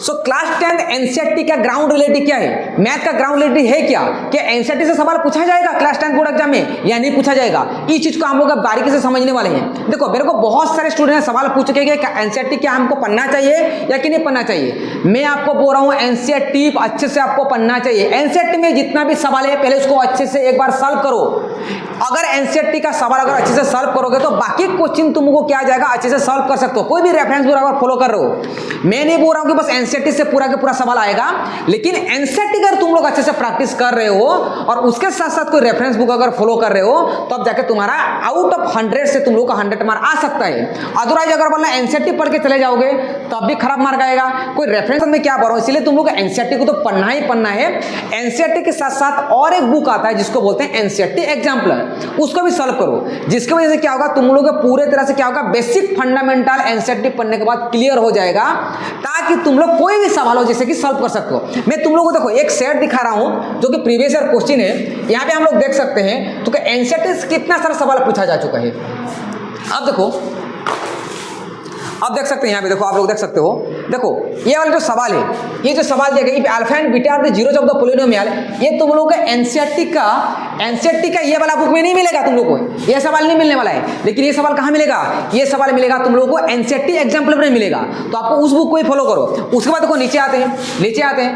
So class 10 NCERT का ground relative क्या है, मैथ का ग्राउंड रिलेटिव है क्या कि एनसीईआरटी से सवाल पूछा जाएगा क्लास 10 बोर्ड एग्जाम में या नहीं पूछा जाएगा। इस चीज को हम लोग अब बारीकी से समझने वाले हैं। देखो मेरे को बहुत सारे स्टूडेंट सवाल पूछ चुके हैं कि एनसीईआरटी क्या हमको पढ़ना चाहिए या कि नहीं पढ़ना चाहिए। मैं आपको बोल रहा हूँ एनसीईआरटी अच्छे से आपको पढ़ना चाहिए। एनसीईआरटी में जितना भी सवाल है पहले उसको अच्छे से एक बार सॉल्व करो। अगर एनसीईआरटी का सवाल अगर अच्छे से सॉल्व करोगे तो बाकी क्वेश्चन तुमको क्या जाएगा अच्छे से सॉल्व कर सकते हो। कोई भी रेफरेंस बुक अगर फॉलो कर रहे हो, मैं नहीं बोल रहा हूं कि बस एनसीईआरटी से पूरा के पूरा सवाल आएगा, लेकिन एनसीईआरटी अगर तुम लोग अच्छे से प्रैक्टिस कर रहे हो और उसके साथ साथ कोई रेफरेंस बुक अगर फॉलो कर रहे हो तब जाके तुम्हारा आउट ऑफ 100 से तुम लोग का 100 मार्क आ सकता है। अदरवाइज अगर बोलना एनसीईआरटी पढ़ के चले जाओगे तब भी खराब मार्क आएगा। कोई रेफरेंस में क्या पढ़ो, इसलिए तुम लोग एनसीईआरटी को तो पढ़ना ही पढ़ना है। एनसीईआरटी के साथ साथ और एक बुक आता है जिसको बोलते हैं एनसीईआरटी एग्जाम्पलर, उसको भी सॉल्व करो। जिसकी वजह से क्या होगा, तुम लोग पूरे तरह से क्या होगा, बेसिक फंडामेंटल एनसीईआरटी पढ़ने के बाद क्लियर हो जाएगा, ताकि तुम लोग कोई भी सवाल हो जैसे कि सॉल्व कर सकते हो। मैं तुम लोगों को देखो एक सेट दिखा रहा हूं जो कि प्रीवियस ईयर क्वेश्चन है। यहां पे हम लोग देख सकते हैं तो एनसीईआरटी से कितना सारा सवाल पूछा जा चुका है। अब देखो, अब देख सकते हैं यहाँ पे, देखो आप लोग देख सकते हो, देखो ये वाला जो सवाल है, ये जो सवाल दिया गया alpha and beta are the zeros of the polynomial, ये तुम लोगों का एनसीईआरटी का ये वाला बुक में नहीं मिलेगा। तुम लोगों को ये सवाल नहीं मिलने वाला है, लेकिन ये सवाल कहाँ मिलेगा, ये सवाल मिलेगा तुम लोगों को एनसीईआरटी एग्जाम्पलर में मिलेगा। तो आपको उस बुक को ही फॉलो करो। उसके बाद देखो नीचे आते हैं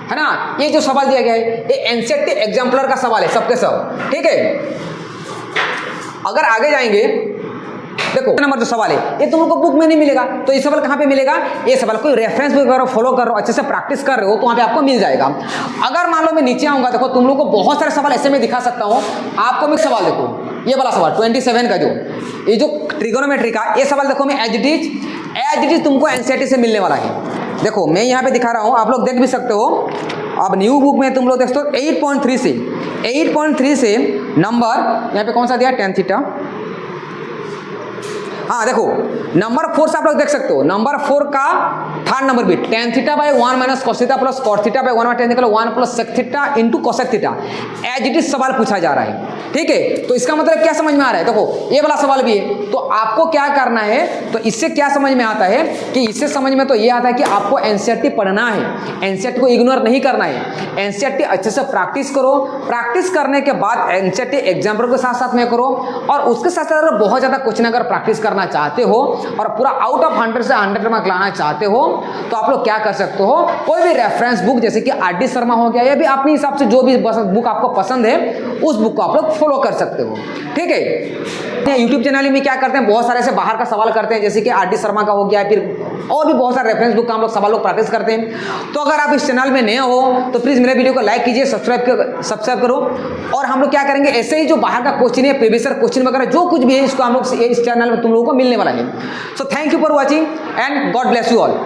है ना, ये जो सवाल दिया गया है ये एनसीईआरटी एग्जाम्पलर का सवाल है सबके सब, ठीक है। अगर आगे जाएंगे, देखो नंबर जो सवाल है ये तुम लोग को बुक में नहीं मिलेगा, तो ये सवाल कहाँ पे मिलेगा, ये सवाल कोई रेफरेंस बुक अगर फॉलो कर रहे हो, अच्छे से प्रैक्टिस कर रहे हो तो वहाँ पे आपको मिल जाएगा। अगर मान लो मैं नीचे आऊँगा, देखो तुम लोग को बहुत सारे सवाल ऐसे में दिखा सकता हूँ आपको। मैं सवाल देखो ये वाला सवाल 27 का ये जो ट्रिगोनोमेट्री का ये सवाल देखो, मैं एज इट इज तुमको एनसीईआरटी से मिलने वाला है। देखो मैं यहाँ पे दिखा रहा हूँ, आप लोग देख भी सकते हो। अब न्यू बुक में तुम लोग देख सकते हो 8.3 से नंबर यहाँ पे कौन सा दिया, tan थीटा। हाँ देखो नंबर 4 से आप लोग देख सकते हो, नंबर 4 का थर्ड नंबर भी tan theta by 1 minus cos theta plus cot theta by 1 tan निकलो 1 plus sec theta into cosec theta. As it is सवाल पूछा जा रहा है, ठीक है। तो इसका मतलब क्या समझ में आ रहा है, देखो ये वाला सवाल भी है। तो आपको क्या करना है, तो इससे क्या समझ में आता है कि इससे समझ में तो ये आता है कि आपको एनसीईआरटी पढ़ना है, एनसीईआरटी को इग्नोर नहीं करना है। एनसीईआरटी अच्छे से प्रैक्टिस करो, प्रैक्टिस करने के बाद एनसीईआरटी एग्जाम्पल के साथ साथ में करो, और उसके साथ साथ अगर बहुत ज़्यादा क्वेश्चन अगर प्रैक्टिस करना चाहते हो और पूरा आउट ऑफ 100 से 100 मार्क लाना चाहते हो तो आप लोग क्या कर सकते हो, कोई भी रेफरेंस बुक जैसे कि आर.डी. शर्मा हो गया या भी अपने हिसाब से जो भी बुक आपको पसंद है उस बुक को आप लोग फॉलो कर सकते हो, ठीक है। यूट्यूब चैनल में क्या करते हैं, बहुत सारे ऐसे बाहर का सवाल करते हैं जैसे कि आर.डी. शर्मा का हो गया, फिर और भी बहुत सारे रेफरेंस बुक का हम लोग सवाल लोग प्रैक्टिस करते हैं। तो अगर आप इस चैनल में नए हो तो प्लीज़ मेरे वीडियो को लाइक कीजिए, सब्सक्राइब करो। और हम लोग क्या करेंगे, ऐसे ही जो बाहर का क्वेश्चन है, प्रीवियस ईयर क्वेश्चन वगैरह जो कुछ भी है, इसको हम लोग इस चैनल में तुम लोगों को मिलने वाला है। So thank you for watching and God bless you all.